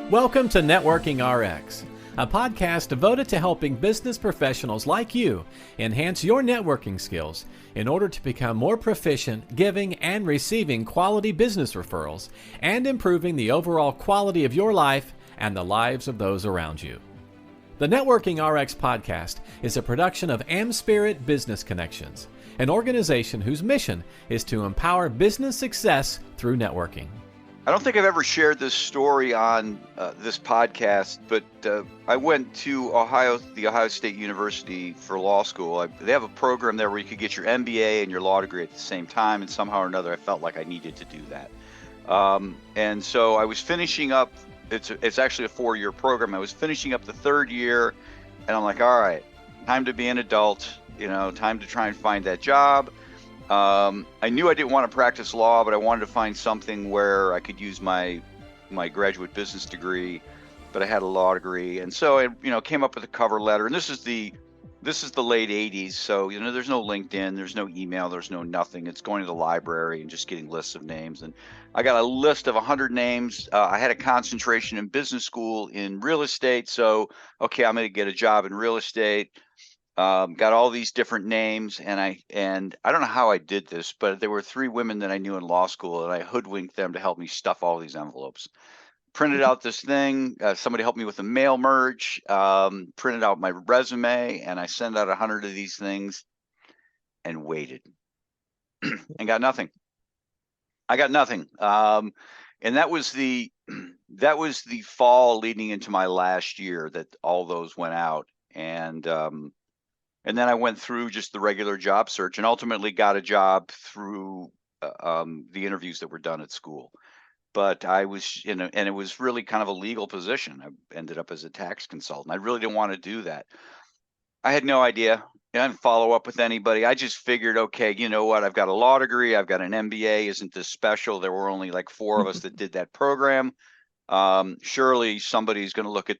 Welcome to Networking RX, a podcast devoted to helping business professionals like you enhance your networking skills in order to become more proficient giving and receiving quality business referrals and improving the overall quality of your life and the lives of those around you. The Networking RX podcast is a production of AmSpirit Business Connections, an organization whose mission is to empower business success through networking. I don't think I've ever shared this story on this podcast, but I went to the Ohio State University for law school. They have a program there where you could get your MBA and your law degree at the same time, and somehow or another I felt like I needed to do that. And so I was finishing up, it's actually a 4-year program. I was finishing up the 3rd year, and I'm like, all right, time to be an adult, time to try and find that job. I knew I didn't want to practice law, but I wanted to find something where I could use my graduate business degree, but I had a law degree. And so I, came up with a cover letter, and this is the late 80s. So, there's no LinkedIn, there's no email, there's no nothing. It's going to the library and just getting lists of names. And I got a list of 100 names. I had a concentration in business school in real estate. So, okay, I'm going to get a job in real estate. Got all these different names, and I don't know how I did this, but there were 3 women that I knew in law school, and I hoodwinked them to help me stuff all these envelopes. Printed out this thing. Somebody helped me with a mail merge. Printed out my resume, and I sent out 100 of these things, and waited, and got nothing. I got nothing. And that was the fall leading into my last year that all those went out, and then I went through just the regular job search and ultimately got a job through the interviews that were done at school. But I was, and it was really kind of a legal position. I ended up as a tax consultant. I really didn't want to do that. I had no idea. I didn't follow up with anybody. I just figured, okay, you know what? I've got a law degree. I've got an MBA. Isn't this special? There were only like 4 of us that did that program. Surely somebody's going to look at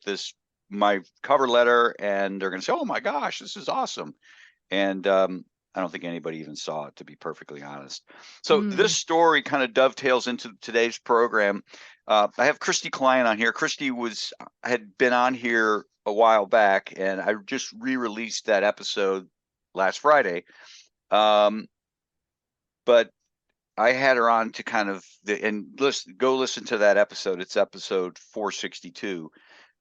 my cover letter and they're going to say, oh my gosh, this is awesome. And I don't think anybody even saw it, to be perfectly honest. So this story kind of dovetails into today's program. I have Christy Klein on here. Christy had been on here a while back, and I just re-released that episode last Friday. But I had her on to kind of go listen to that episode. It's episode 462.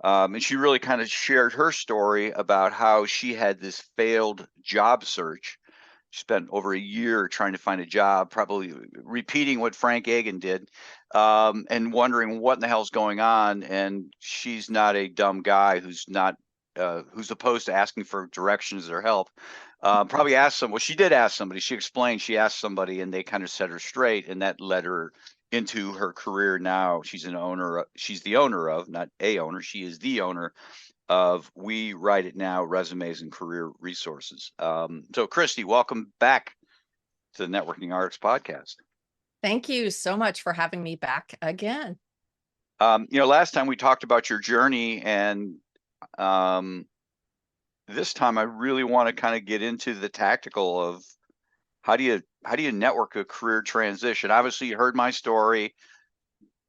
And she really kind of shared her story about how she had this failed job search. She spent over a year trying to find a job, probably repeating what Frank Agan did, and wondering what in the hell's going on. And she's not a dumb guy who's opposed to asking for directions or help. Probably asked some. Well, she did ask somebody. She explained she asked somebody, and they kind of set her straight, and that led her into her career now. She's the owner of, not a owner, she is the owner of We Write It Now Resumes and Career Resources. So Christy, welcome back to the Networking RX podcast. Thank you so much for having me back again. Last time we talked about your journey, and this time I really want to kind of get into the tactical of how do you network a career transition? Obviously, you heard my story.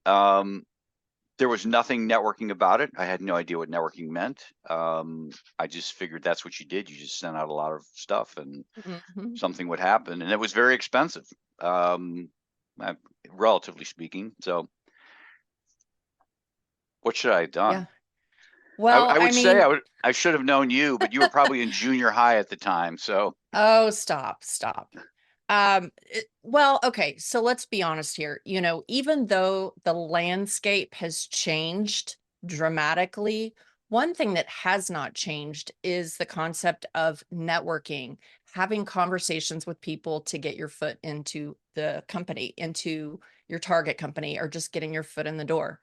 There was nothing networking about it. I had no idea what networking meant. I just figured that's what you did. You just sent out a lot of stuff, and something would happen. And it was very expensive, relatively speaking. So, what should I have done? Yeah. Well, I should have known you, but you were probably in junior high at the time. So. Oh, stop. Well, okay. So let's be honest here. Even though the landscape has changed dramatically, one thing that has not changed is the concept of networking, having conversations with people to get your foot into the company, into your target company, or just getting your foot in the door.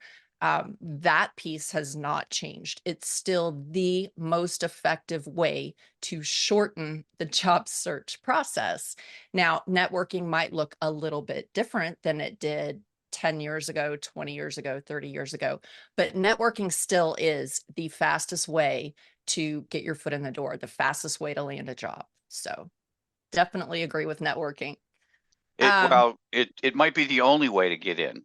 That piece has not changed. It's still the most effective way to shorten the job search process. Now, networking might look a little bit different than it did 10 years ago, 20 years ago, 30 years ago, but networking still is the fastest way to get your foot in the door, the fastest way to land a job. So definitely agree with networking. It might be the only way to get in.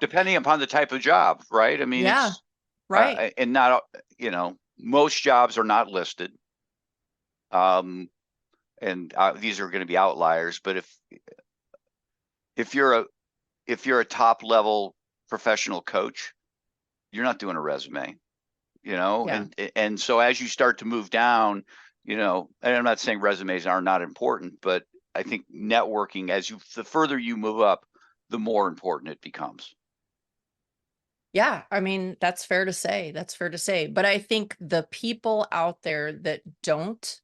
depending upon the type of job, right? I mean, Yeah, it's right. and not, most jobs are not listed. Um, and these are going to be outliers, but if you're a if you're a top level professional coach, you're not doing a resume, Yeah. and so as you start to move down, and I'm not saying resumes are not important, but I think networking, the further you move up, the more important it becomes. Yeah, I mean, that's fair to say. That's fair to say. But I think the people out there that don't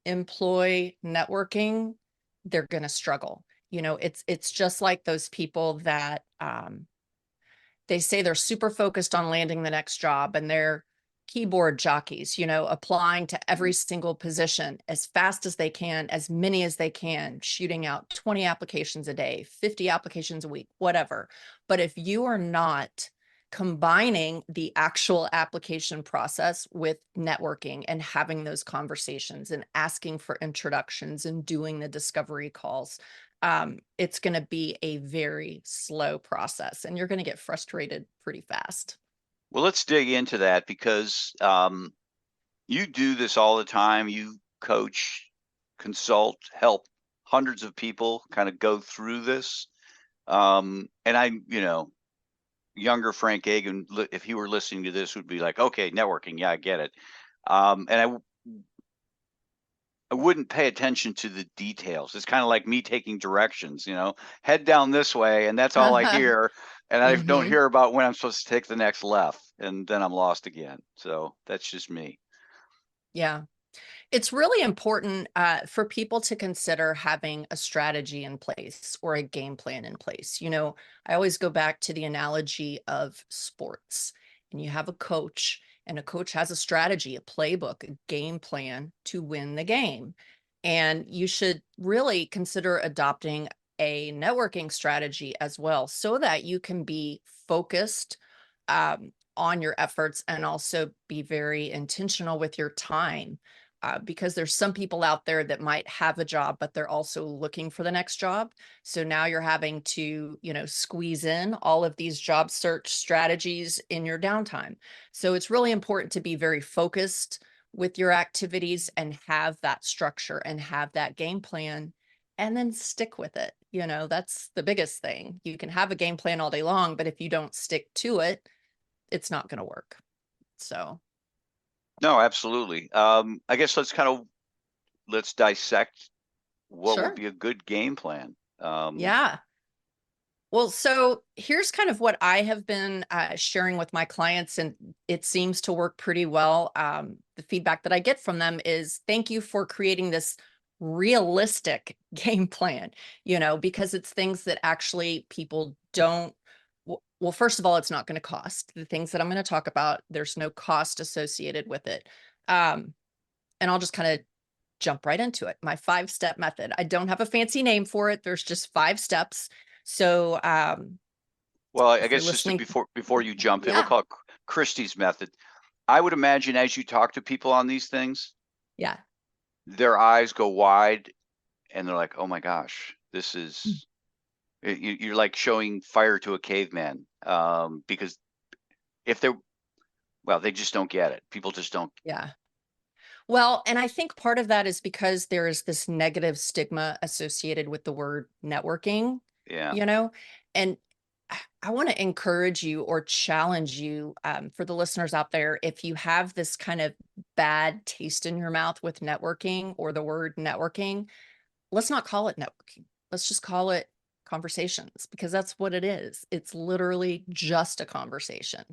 employ networking, they're going to struggle. It's just like those people that they say they're super focused on landing the next job and they're keyboard jockeys, applying to every single position as fast as they can, as many as they can, shooting out 20 applications a day, 50 applications a week, whatever. But if you are not combining the actual application process with networking and having those conversations and asking for introductions and doing the discovery calls, it's going to be a very slow process and you're going to get frustrated pretty fast. Well, let's dig into that because you do this all the time. You coach, consult, help hundreds of people kind of go through this. And younger Frank Agan, if he were listening to this, would be like, okay, networking. Yeah, I get it. And I wouldn't pay attention to the details. It's kind of like me taking directions, head down this way, and that's all I hear. And I don't Hmm. hear about when I'm supposed to take the next left, and then I'm lost again. So that's just me. Yeah. It's really important for people to consider having a strategy in place or a game plan in place. I always go back to the analogy of sports, and you have a coach, and a coach has a strategy, a playbook, a game plan to win the game. And you should really consider adopting a networking strategy as well so that you can be focused on your efforts and also be very intentional with your time, because there's some people out there that might have a job, but they're also looking for the next job. So now you're having to, squeeze in all of these job search strategies in your downtime. So it's really important to be very focused with your activities and have that structure and have that game plan and then stick with it. That's the biggest thing. You can have a game plan all day long, but if you don't stick to it, it's not going to work. So, No, absolutely. I guess let's dissect what would sure. be a good game plan. Yeah. Well, so here's kind of what I have been sharing with my clients, and it seems to work pretty well. The feedback that I get from them is thank you for creating this realistic game plan, because it's things that actually people don't. Well, first of all, it's not going to cost. The things that I'm going to talk about, there's no cost associated with it. And I'll just kind of jump right into it. My 5-step method. I don't have a fancy name for it. There's just 5 steps. So well, I if you're guess just listening, before you jump in, we'll yeah, call it Christie's method. I would imagine as you talk to people on these things, yeah, their eyes go wide and they're like, "Oh my gosh, this is." You're like showing fire to a caveman, because if they're well, they just don't get it. People just don't. yeah. Well, and I think part of that is because there is this negative stigma associated with the word networking, Yeah. you know, and I want to encourage you or challenge you, for the listeners out there, if you have this kind of bad taste in your mouth with networking or the word networking, let's not call it networking. Let's just call it conversations because that's what it is. It's literally just a conversation.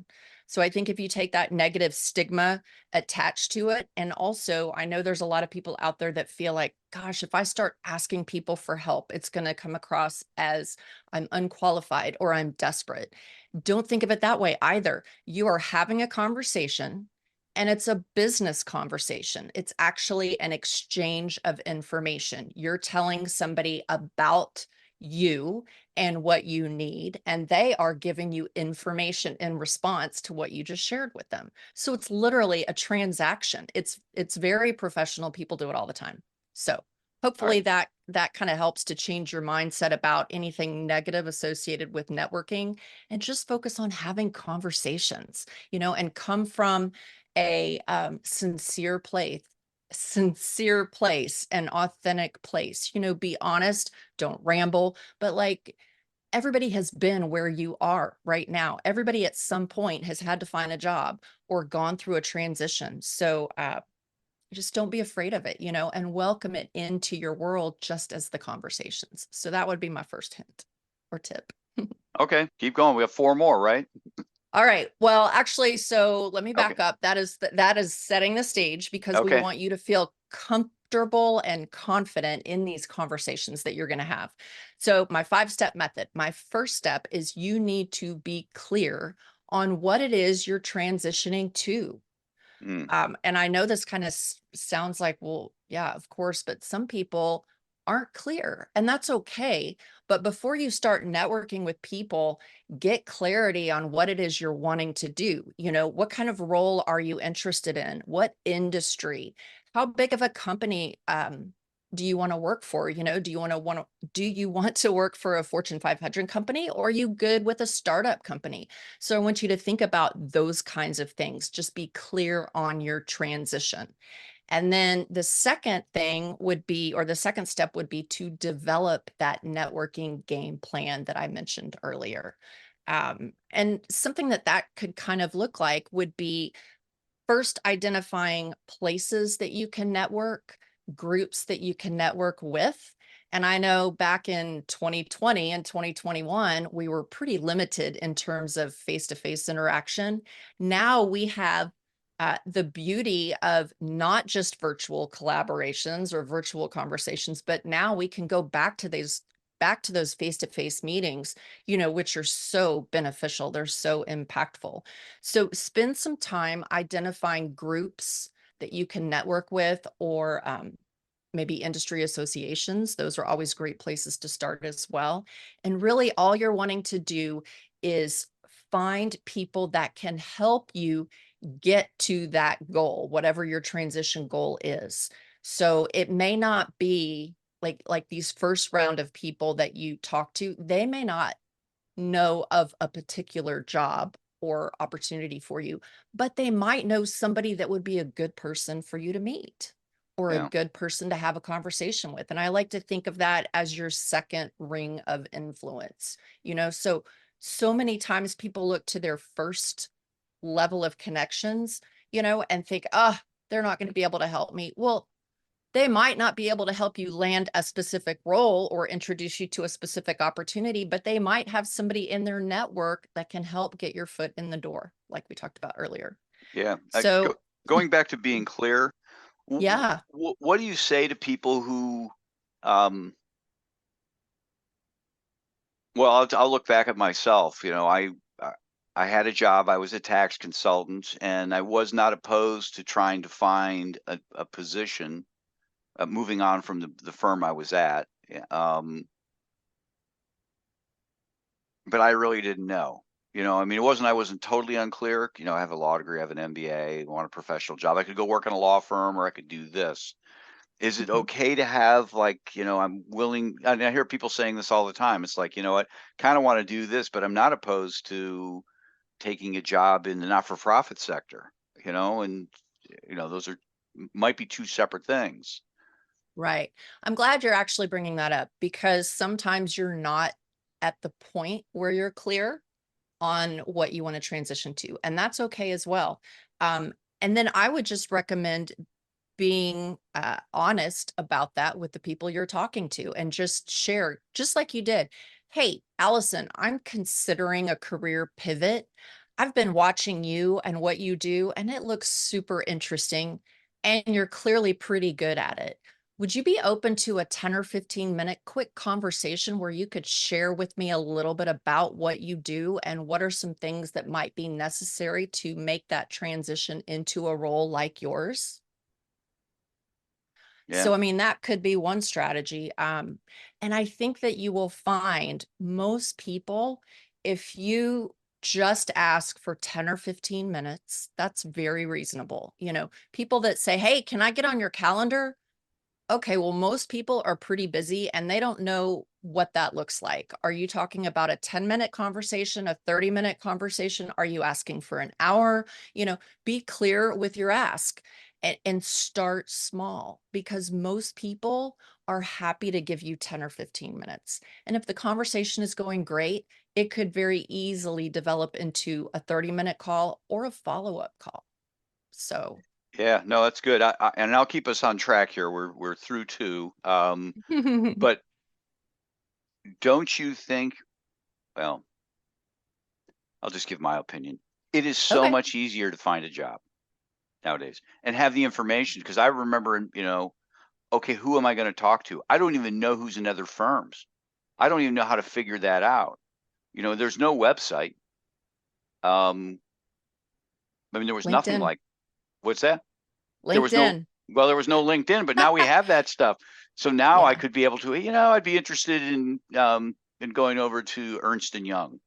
So I think if you take that negative stigma attached to it, and also I know there's a lot of people out there that feel like, gosh, if I start asking people for help, it's going to come across as I'm unqualified or I'm desperate. Don't think of it that way either. You are having a conversation and it's a business conversation. It's actually an exchange of information. You're telling somebody about you and what you need, and they are giving you information in response to what you just shared with them. So it's literally a transaction. It's very professional. People do it all the time. So Hopefully right. that kind of helps to change your mindset about anything negative associated with networking, and just focus on having conversations, and come from a sincere place, an authentic place. Be honest, don't ramble, but like, everybody has been where you are right now. Everybody at some point has had to find a job or gone through a transition. So just don't be afraid of it, and welcome it into your world just as the conversations. So that would be my first hint or tip. Okay, keep going. We have 4 more, right? All right. Well, actually, so let me Okay. back up. That is setting the stage, because we Okay. want you to feel comfortable and confident in these conversations that you're going to have. So my 5-step method, my first step is you need to be clear on what it is you're transitioning to. Mm, And I know this kind of sounds like, well, yeah, of course, but some people aren't clear, and that's okay. But before you start networking with people, get clarity on what it is you're wanting to do. What kind of role are you interested in? What industry? How big of a company do you want to work for? Do you want to work for a Fortune 500 company, or are you good with a startup company? So I want you to think about those kinds of things. Just be clear on your transition. And then the second thing would be, or the second step would be, to develop that networking game plan that I mentioned earlier. And something that could kind of look like would be first identifying places that you can network, groups that you can network with. And I know back in 2020 and 2021, we were pretty limited in terms of face-to-face interaction. Now we have the beauty of not just virtual collaborations or virtual conversations, but now we can go back to those face-to-face meetings, which are so beneficial. They're so impactful. So spend some time identifying groups that you can network with, or maybe industry associations. Those are always great places to start as well. And really, all you're wanting to do is find people that can help you get to that goal, whatever your transition goal is. So it may not be like these first round of people that you talk to, they may not know of a particular job or opportunity for you, but they might know somebody that would be a good person for you to meet, or a yeah. good person to have a conversation with. And I like to think of that as your second ring of influence. So many times people look to their first level of connections, and think, they're not going to be able to help me. Well, they might not be able to help you land a specific role or introduce you to a specific opportunity, but they might have somebody in their network that can help get your foot in the door, like we talked about earlier. Yeah. So, Going back to being clear, yeah. what do you say to people who, um, well, I'll look back at myself. I had a job. I was a tax consultant, and I was not opposed to trying to find a position, moving on from the firm I was at. Yeah, but I really didn't know. I mean, I wasn't totally unclear. I have a law degree, I have an MBA, want a professional job. I could go work in a law firm, or I could do this. Is it Mhm. okay to have, like, I'm willing, and I hear people saying this all the time. It's like, what, kind of want to do this, but I'm not opposed to taking a job in the not-for-profit sector, and those might be two separate things. Right. I'm glad you're actually bringing that up, because sometimes you're not at the point where you're clear on what you want to transition to, and that's okay as well. And then I would just recommend being honest about that with the people you're talking to, and just share, just like you did. Hey, Allison, I'm considering a career pivot. I've been watching you and what you do, and it looks super interesting, and you're clearly pretty good at it. Would you be open to a 10 or 15-minute quick conversation where you could share with me a little bit about what you do, and what are some things that might be necessary to make that transition into a role like yours? Yeah. So, I mean, that could be one strategy. And I think that you will find most people, if you just ask for 10 or 15 minutes, that's very reasonable. People that say, hey, can I get on your calendar? Okay, well, most people are pretty busy and they don't know what that looks like. Are you talking about a 10-minute conversation, a 30-minute conversation? Are you asking for an hour? Be clear with your ask and start small, because most people are happy to give you 10 or 15 minutes. And if the conversation is going great, it could very easily develop into a 30-minute call or a follow-up call. So, Yeah, no, that's good. And I'll keep us on track here. We're through two. But don't you think, well, I'll just give my opinion. It is so okay, much easier to find a job nowadays and have the information, because I remember, okay, who am I going to talk to? I don't even know who's in other firms. I don't even know how to figure that out. There's no website. I mean, there was nothing LinkedIn, like, what's that? There was no, LinkedIn. well, there was no LinkedIn, but now we have that stuff. So now I Yeah. could be able to, I'd be interested in going over to Ernst and Young.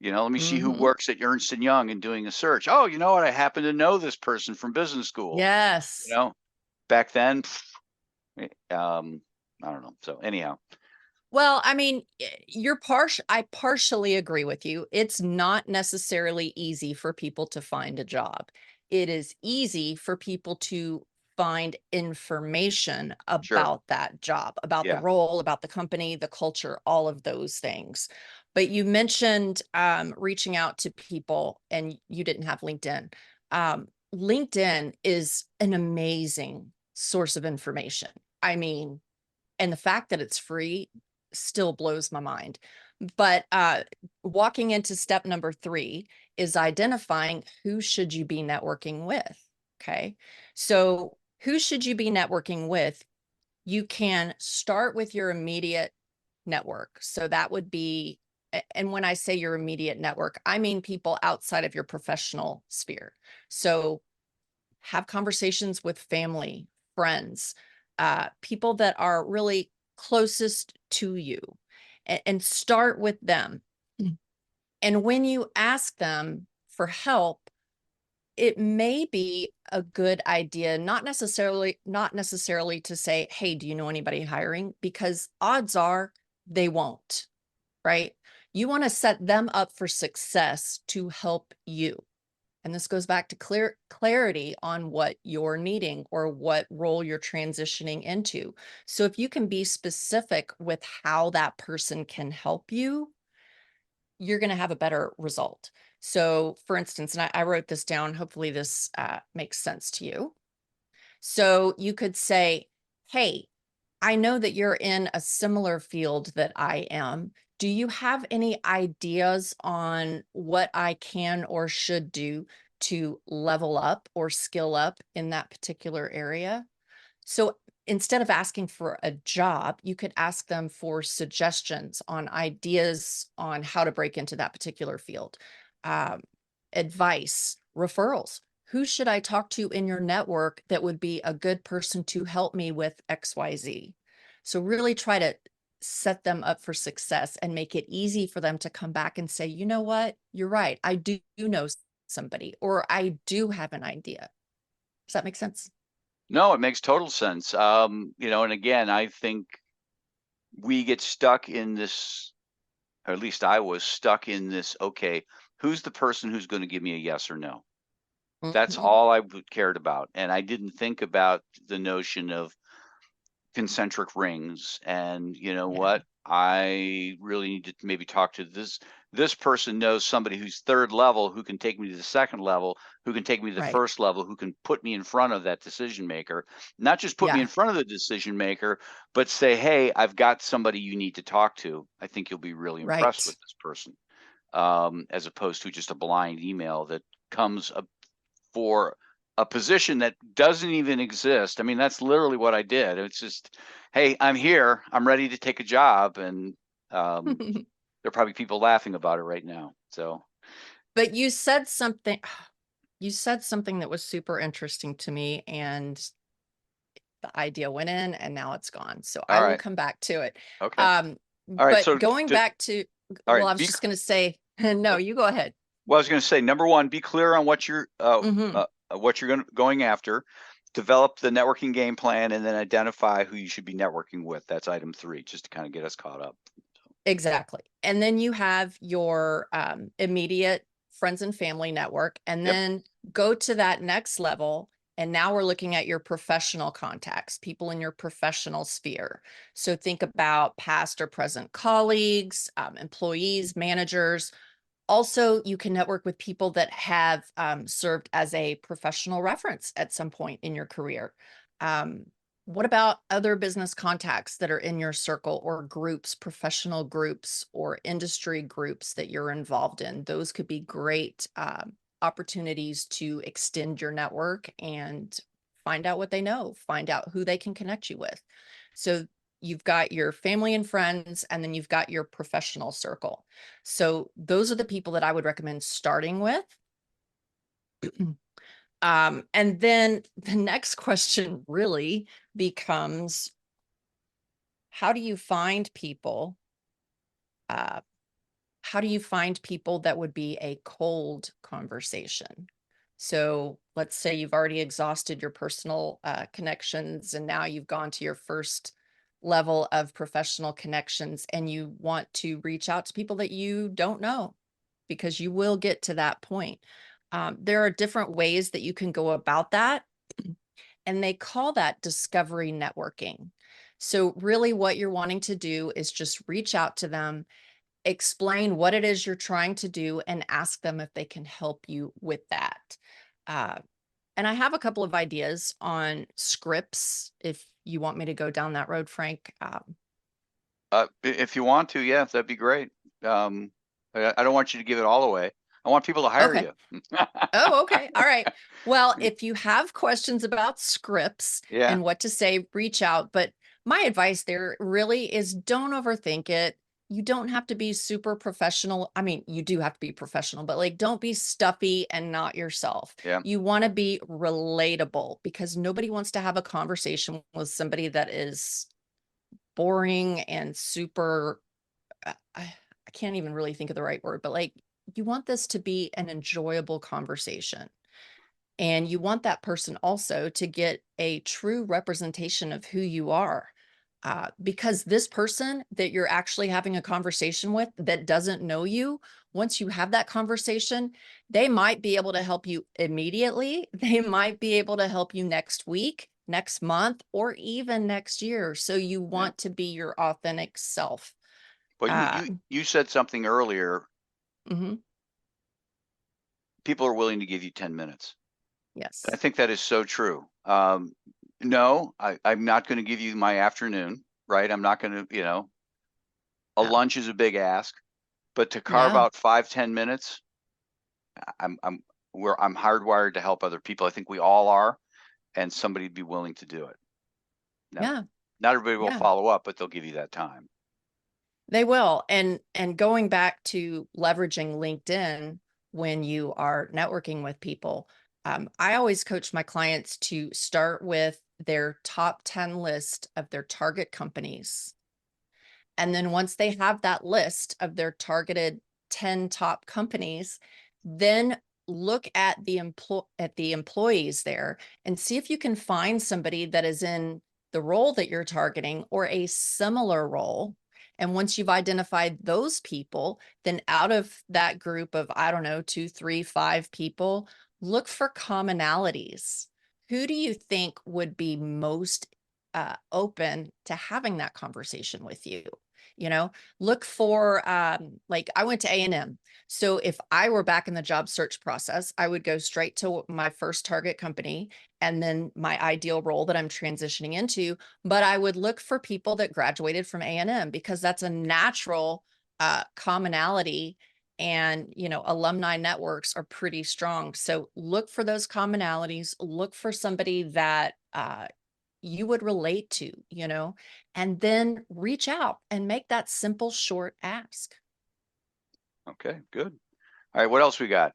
Let me see who Hmm. works at Ernst and Young and doing a search. Oh, you know what? I happen to know this person from business school. You Yes. know, back then, I don't know. So anyhow, Well, I mean, I partially agree with you. It's not necessarily easy for people to find a job. It is easy for people to find information sure. about that job, about the Yeah. role, about the company, the culture, all of those things. But you mentioned reaching out to people and you didn't have LinkedIn. LinkedIn is an amazing source of information. I mean, and the fact that it's free still blows my mind. But walking into step number 3 is identifying who should you be networking with. Okay. So who should you be networking with? You can start with your immediate network. So that would be, and when I say your immediate network, I mean people outside of your professional sphere. So have conversations with family, friends, people that are really closest to you, and start with them. And when you ask them for help, it may be a good idea, not necessarily to say, "Hey, do you know anybody hiring?" Because odds are they won't, right? You want to set them up for success to help you. And this goes back to clarity on what you're needing or what role you're transitioning into. So if you can be specific with how that person can help you, you're going to have a better result. So for instance, and I wrote this down, hopefully this makes sense to you. So you could say, "Hey, I know that you're in a similar field that I am. Do you have any ideas on what I can or should do to level up or skill up in that particular area?" So instead of asking for a job, you could ask them for suggestions on ideas on how to break into that particular field, um, advice, referrals. Who should I talk to in your network that would be a good person to help me with XYZ? So really try to set them up for success and make it easy for them to come back and say, "You know what? You're right. I do know somebody, or I do have an idea." Does that make sense? No, it makes total sense. And again, I think we get stuck in this, or at least I was stuck in this. Okay, who's the person who's going to give me a yes or no? That's Mhm. all cared about. And I didn't think about the notion of concentric rings. And you know Yeah. what? I really need to maybe talk to this person knows somebody who's third level who can take me to the second level, who can take me to the Right. first level, who can put me in front of that decision maker. Not just put me Yeah. in front of the decision maker, but say, "Hey, I've got somebody you need to talk to. I think you'll be really impressed Right. with this person." As opposed to just a blind email that comes up for a position that doesn't even exist. I mean, that's literally what I did. It's just, "Hey, I'm here. I'm ready to take a job." And um, there are probably people laughing about it right now. So, But you said something that was super interesting to me, and the idea went in and now it's gone. So I all will right. come back to it. Okay. Um, All right. but So, going back to, all well, right. I was just going to say, no, you go ahead. Well, I was going to say, number one, be clear on what Hmm. you're going after. develop the networking game plan, and then identify who you should be networking with. That's item 3, just to kind of get us caught up. Exactly. And then you have your immediate friends and family network, and Yep. then go to that next level. And now we're looking at your professional contacts, people in your professional sphere. So think about past or present colleagues, employees, managers. Also, you can network with people that have served as a professional reference at some point in your career. Um, what about other business contacts that are in your circle, or groups, professional groups or industry groups that you're involved in? Those could be great opportunities to extend your network and find out what they know, find out who they can connect you with. So you've got your family and friends, and then you've got your professional circle. So those are the people that I would recommend starting with. And then the next question really becomes, how do you find people? Uh, how do you find people that would be a cold conversation? So let's say you've already exhausted your personal connections, and now you've gone to your first level of professional connections, and you want to reach out to people that you don't know, because you will get to that point. There are different ways that you can go about that, and they call that discovery networking. So really what you're wanting to do is just reach out to them, explain what it is you're trying to do, and ask them if they can help you with that. Uh, and I have a couple of ideas on scripts if you want me to go down that road, Frank. If you want to, yeah, that'd be great. I don't want you to give it all away. I want people to hire Okay. you. Oh, okay. All right. Well, if you have questions about scripts Yeah. and what to say, reach out. But my advice there really is, don't overthink it. You don't have to be super professional. I mean, you do have to be professional, but like, don't be stuffy and not yourself. Yeah. You want to be relatable, because nobody wants to have a conversation with somebody that is boring and super, I can't even really think of the right word, but like, you want this to be an enjoyable conversation. And you want that person also to get a true representation of who you are. Because this person that you're actually having a conversation with that doesn't know you, once you have that conversation, they might be able to help you immediately. They might be able to help you next week, next month, or even next year. So you Yeah. want to be your authentic self. Well, you Uh, you you said something earlier. mhm, People are willing to give you 10 minutes. I yes. think that is so true. No, I'm not going to give you my afternoon, right? I'm not going to, a No. lunch is a big ask, but to carve Yeah. out 5-10 minutes, I'm hardwired to help other people. I think we all are, and somebody'd be willing to do it. Now, Yeah. not everybody will Yeah. follow up, but they'll give you that time. They will. And going back to leveraging LinkedIn when you are networking with people, I always coach my clients to start with their top 10 list of their target companies. And then once they have that list of their targeted 10 top companies, then look at the employees there and see if you can find somebody that is in the role that you're targeting or a similar role. And once you've identified those people, then out of that group of, I don't know, 2, 3, 5 people, look for commonalities. Who do you think would be most open to having that conversation with you? You know, look for like, I went to A&M. So if I were back in the job search process, I would go straight to my first target company and then my ideal role that I'm transitioning into. But I would look for people that graduated from A&M, because that's a natural commonality. And, alumni networks are pretty strong. So look for those commonalities, look for somebody that you would relate to, and then reach out and make that simple, short ask. Okay, good. All right, what else we got?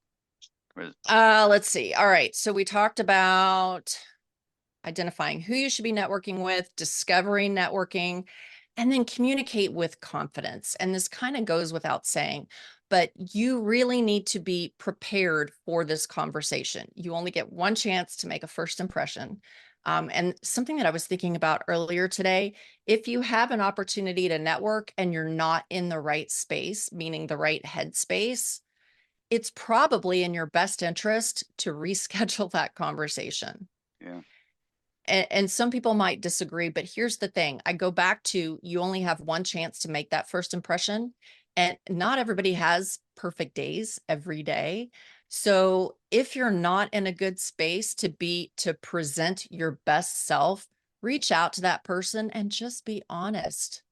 Let's see. All right. So we talked about identifying who you should be networking with, discovering networking. And then communicate with confidence. And this kind of goes without saying, but you really need to be prepared for this conversation. You only get one chance to make a first impression. And something that I was thinking about earlier today, if you have an opportunity to network and you're not in the right space, meaning the right headspace, it's probably in your best interest to reschedule that conversation. Yeah. And some people might disagree, but here's the thing. I go back to, you only have one chance to make that first impression, and not everybody has perfect days every day. So if you're not in a good space to present your best self, reach out to that person and just be honest.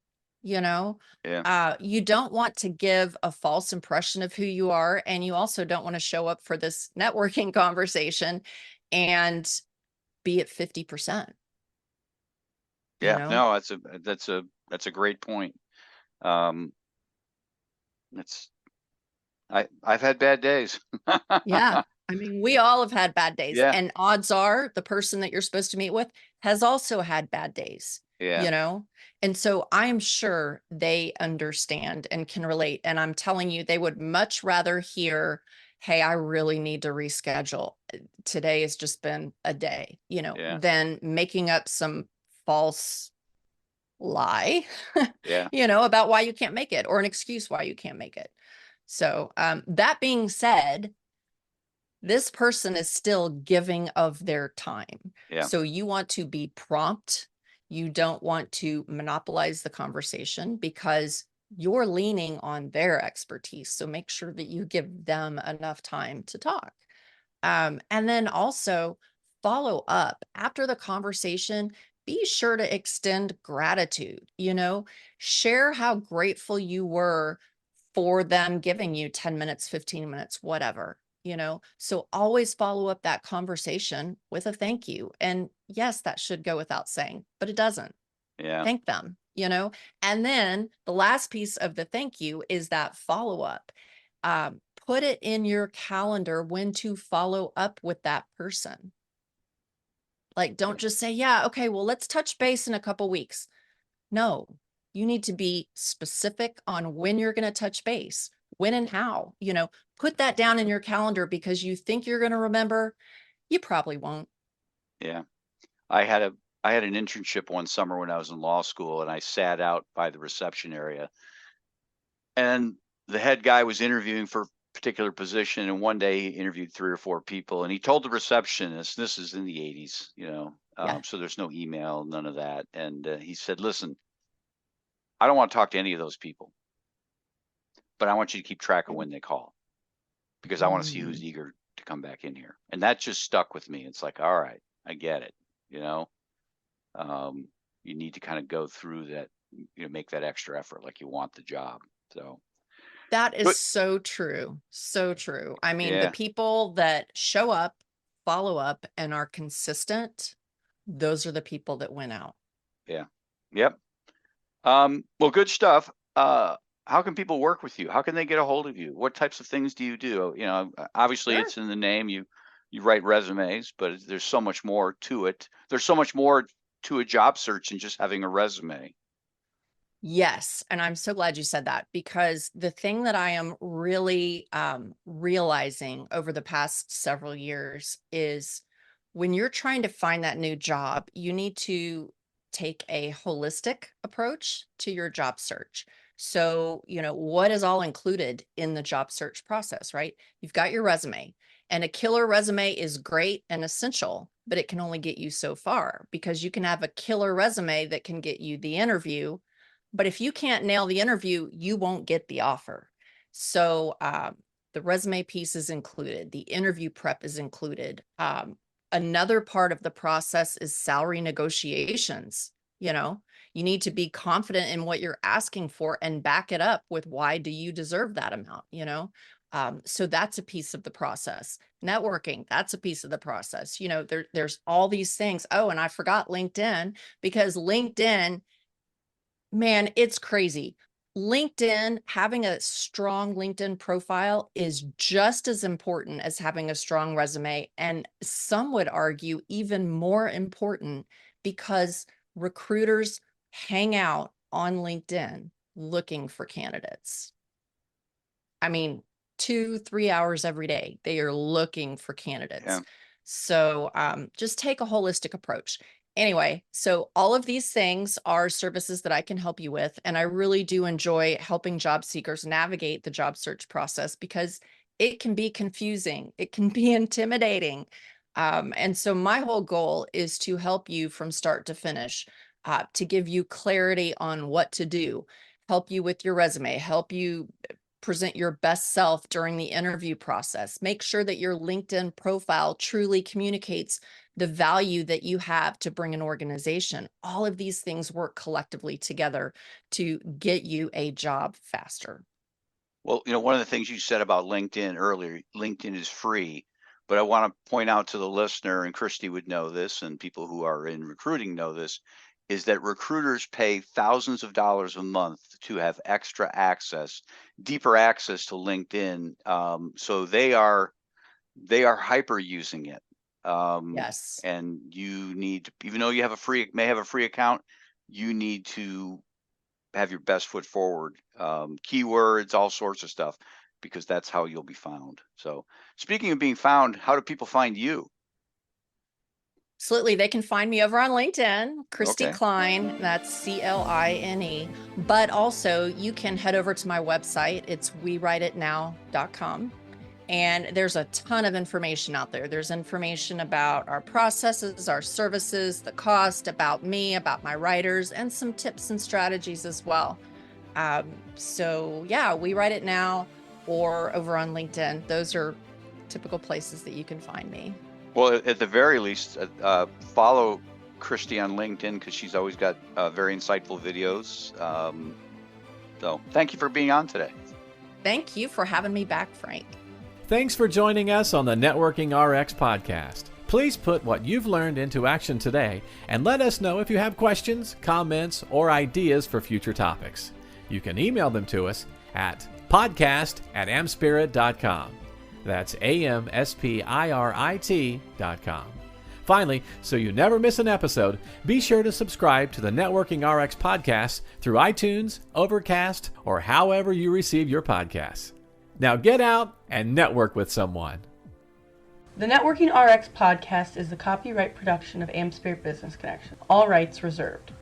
You know, Yeah. you don't want to give a false impression of who you are, and you also don't want to show up for this networking conversation and be at 50%, you Yeah. know? No, that's a great point. Um, it's I've had bad days. Yeah. I mean, we all have had bad days, Yeah. and odds are the person that you're supposed to meet with has also had bad days, Yeah. you know? And so I'm sure they understand and can relate. And I'm telling you, they would much rather hear, hey, I really need to reschedule. Today has just been a day, Yeah. than making up some false lie, Yeah. about why you can't make it, or an excuse why you can't make it. So, that being said, this person is still giving of their time. Yeah. So you want to be prompt. You don't want to monopolize the conversation because you're leaning on their expertise. So make sure that you give them enough time to talk. And then also follow up after the conversation. Be sure to extend gratitude, share how grateful you were for them giving you 10 minutes, 15 minutes, whatever, So always follow up that conversation with a thank you. And yes, that should go without saying, but it doesn't. Yeah. Thank them, And then the last piece of the thank you is that follow up. Put it in your calendar when to follow up with that person. Like, don't just say, yeah, okay, well, let's touch base in a couple weeks. No, you need to be specific on when you're going to touch base, when and how, put that down in your calendar, because you think you're going to remember. You probably won't. Yeah. I had a I had an internship one summer when I was in law school, and I sat out by the reception area, and the head guy was interviewing for a particular position, and one day he interviewed 3 or 4 people, and he told the receptionist, this is in the 80s, Yeah. so there's no email, none of that, and he said, listen, I don't want to talk to any of those people, but I want you to keep track of when they call, because I want to see who's Mm. eager to come back in here. And that just stuck with me. It's like, all right, I get it. You know, you need to kind of go through that, make that extra effort, like you want the job. So, That is but so true. So true. I mean, the yeah, people that show up, follow up, and are consistent, those are the people that win out. yeah, yep. Well, good stuff. How can people work with you? How can they get a hold of you? What types of things do you do? Obviously Sure. it's in the name. You write resumes, but there's so much more to it. There's so much more to a job search than just having a resume. Yes, and I'm so glad you said that, because the thing that I am really realizing over the past several years is when you're trying to find that new job, you need to take a holistic approach to your job search. So, what is all included in the job search process, right? You've got your resume, and a killer resume is great and essential, but it can only get you so far, because you can have a killer resume that can get you the interview, but if you can't nail the interview, you won't get the offer. So the resume piece is included. The interview prep is included. Another part of the process is salary negotiations. You need to be confident in what you're asking for and back it up with, why do you deserve that amount? So that's a piece of the process. Networking, that's a piece of the process. There's all these things. Oh, and I forgot LinkedIn, because LinkedIn, man, it's crazy. LinkedIn, having a strong LinkedIn profile is just as important as having a strong resume. And some would argue even more important, because recruiters hang out on LinkedIn looking for candidates. I mean, 2-3 hours every day, they are looking for candidates. Yeah. So just take a holistic approach. Anyway, so all of these things are services that I can help you with. And I really do enjoy helping job seekers navigate the job search process because it can be confusing. It can be intimidating. And so my whole goal is to help you from start to finish, to give you clarity on what to do, help you with your resume, help you present your best self during the interview process. Make sure that your LinkedIn profile truly communicates the value that you have to bring an organization. All of these things work collectively together to get you a job faster. Well, one of the things you said about LinkedIn earlier, LinkedIn is free, but I want to point out to the listener, and Christy would know this, and people who are in recruiting know this, is that recruiters pay thousands of dollars a month to have extra access, deeper access to LinkedIn. So they are hyper using it. Yes. And you need, even though you may have a free account, you need to have your best foot forward, keywords, all sorts of stuff, because that's how you'll be found. So speaking of being found, how do people find you? Absolutely. They can find me over on LinkedIn, Christy Okay. Klein, that's CLINE. But also you can head over to my website. It's wewriteitnow.com. And there's a ton of information out there. There's information about our processes, our services, the cost, about me, about my writers, and some tips and strategies as well. So yeah, We Write It Now or over on LinkedIn. Those are typical places that you can find me. Well, at the very least, follow Christy on LinkedIn because she's always got very insightful videos. So thank you for being on today. Thank you for having me back, Frank. Thanks for joining us on the Networking RX podcast. Please put what you've learned into action today and let us know if you have questions, comments, or ideas for future topics. You can email them to us at podcast@amspirit.com. That's AMSPIRIT.com. Finally, so you never miss an episode, be sure to subscribe to the Networking RX podcast through iTunes, Overcast, or however you receive your podcasts. Now get out and network with someone. The Networking RX podcast is the copyright production of AmSpirit Business Connection. All rights reserved.